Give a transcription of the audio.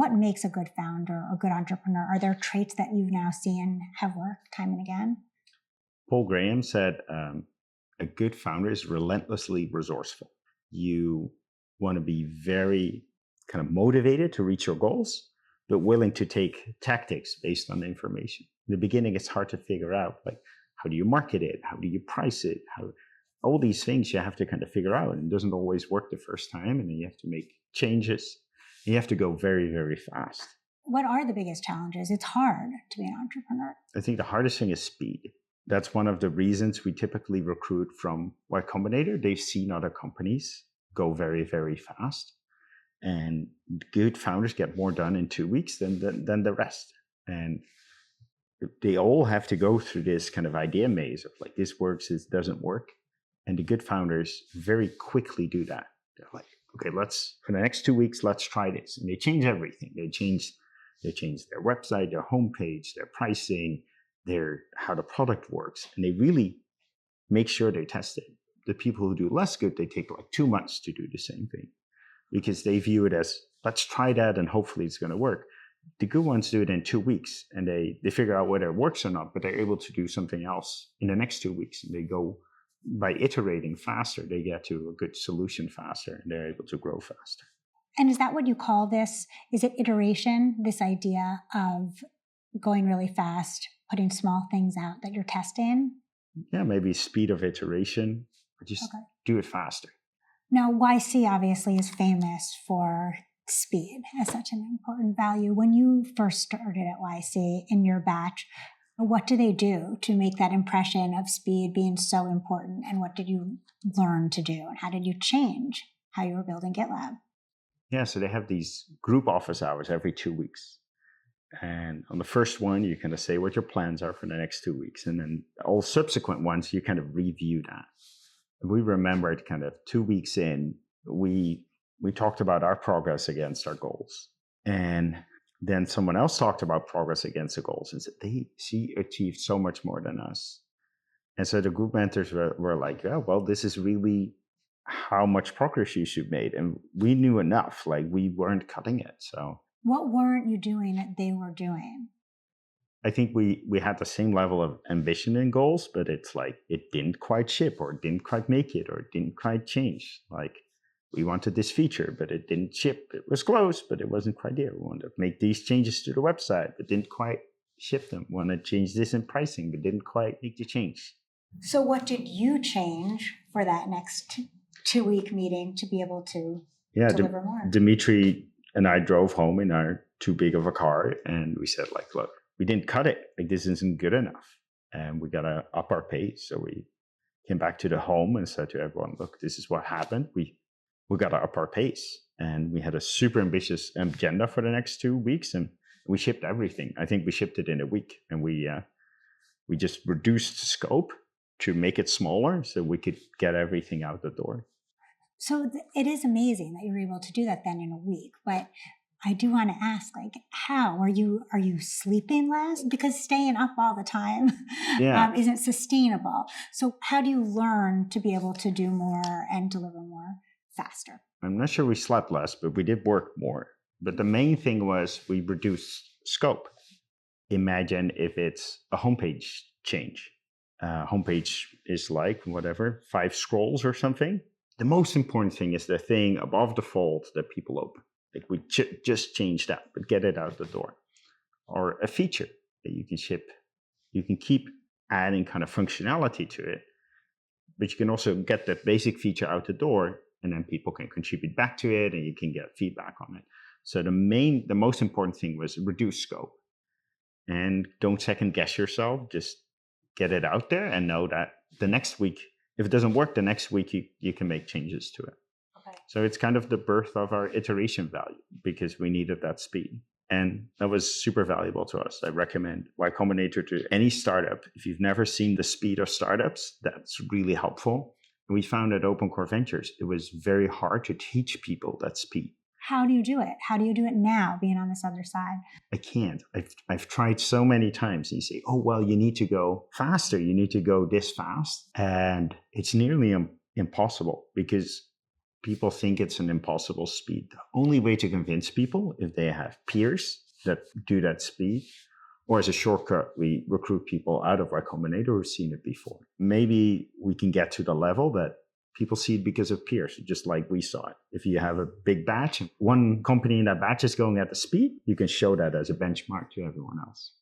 what makes a good founder or good entrepreneur? Are there traits that you've now seen have worked time and again? Paul Graham said, a good founder is relentlessly resourceful. You want to be very kind of motivated to reach your goals, but willing to take tactics based on the information. In the beginning, it's hard to figure out, like, how do you market it? How do you price it? All these things you have to kind of figure out, and it doesn't always work the first time, and then you have to make changes. You have to go very, very fast. What are the biggest challenges? It's hard to be an entrepreneur. I think the hardest thing is speed. That's one of the reasons we typically recruit from Y Combinator. They've seen other companies go very, very fast. And good founders get more done in 2 weeks than the rest. And they all have to go through this kind of idea maze of like, this works, this doesn't work. And the good founders very quickly do that. They're like, okay, for the next 2 weeks, let's try this. And they change everything. They change their website, their homepage, their pricing, how the product works. And they really make sure they test it. The people who do less good, they take like 2 months to do the same thing because they view it as, let's try that and hopefully it's going to work. The good ones do it in 2 weeks and they figure out whether it works or not, but they're able to do something else in the next 2 weeks. And they go, by iterating faster, they get to a good solution faster and they're able to grow faster. And is that what you call this? Is it iteration, this idea of going really fast, putting small things out that you're testing? Yeah, maybe speed of iteration, or just do it faster. Now, YC obviously is famous for speed as such an important value. When you first started at YC in your batch, what do they do to make that impression of speed being so important? And what did you learn to do? And how did you change how you were building GitLab? Yeah, so they have these group office hours every 2 weeks. And on the first one, you kind of say what your plans are for the next 2 weeks. And then all subsequent ones, you kind of review that. And we remembered kind of 2 weeks in, we talked about our progress against our goals. And then someone else talked about progress against the goals and said, she achieved so much more than us. And so the group mentors were like, yeah, well, this is really how much progress you should made. And we knew enough, like we weren't cutting it. So what weren't you doing that they were doing? I think we had the same level of ambition and goals, but it's like it didn't quite ship or it didn't quite make it or it didn't quite change. Like we wanted this feature, but it didn't ship. It was close, but it wasn't quite there. We wanted to make these changes to the website, but didn't quite ship them. We wanted to change this in pricing, but didn't quite make the change. So what did you change for that next 2-week meeting to be able to deliver more? Dimitri and I drove home in our too big of a car, and we said, like, look, we didn't cut it. Like, this isn't good enough. And we got to up our pace. So we came back to the home and said to everyone, look, this is what happened. We got to up our pace. And we had a super ambitious agenda for the next 2 weeks. And we shipped everything. I think we shipped it in a week. And we just reduced the scope to make it smaller so we could get everything out the door. So it is amazing that you were able to do that then in a week. But I do want to ask, like, how are you sleeping less? Because staying up all the time isn't sustainable. So how do you learn to be able to do more and deliver more faster? I'm not sure we slept less, but we did work more. But the main thing was we reduced scope. Imagine if it's a homepage change. Homepage is like, 5 scrolls or something. The most important thing is the thing above the fold that people open. Like we just change that, but get it out the door. Or a feature that you can ship. You can keep adding kind of functionality to it, but you can also get that basic feature out the door, and then people can contribute back to it, and you can get feedback on it. So the most important thing was reduce scope. And don't second guess yourself. Just get it out there and know that the next week, if it doesn't work, the next week you can make changes to it. Okay. So it's kind of the birth of our iteration value because we needed that speed. And that was super valuable to us. I recommend Y Combinator to any startup. If you've never seen the speed of startups, that's really helpful. And we found at Open Core Ventures, it was very hard to teach people that speed. How do you do it? How do you do it now, being on this other side? I can't. I've tried so many times. And you say, oh, well, you need to go faster. You need to go this fast. And it's nearly impossible because people think it's an impossible speed. The only way to convince people, if they have peers that do that speed, or as a shortcut, we recruit people out of Y Combinator who've seen it before. Maybe we can get to the level that people see it because of peers, just like we saw it. If you have a big batch, one company in that batch is going at the speed, you can show that as a benchmark to everyone else.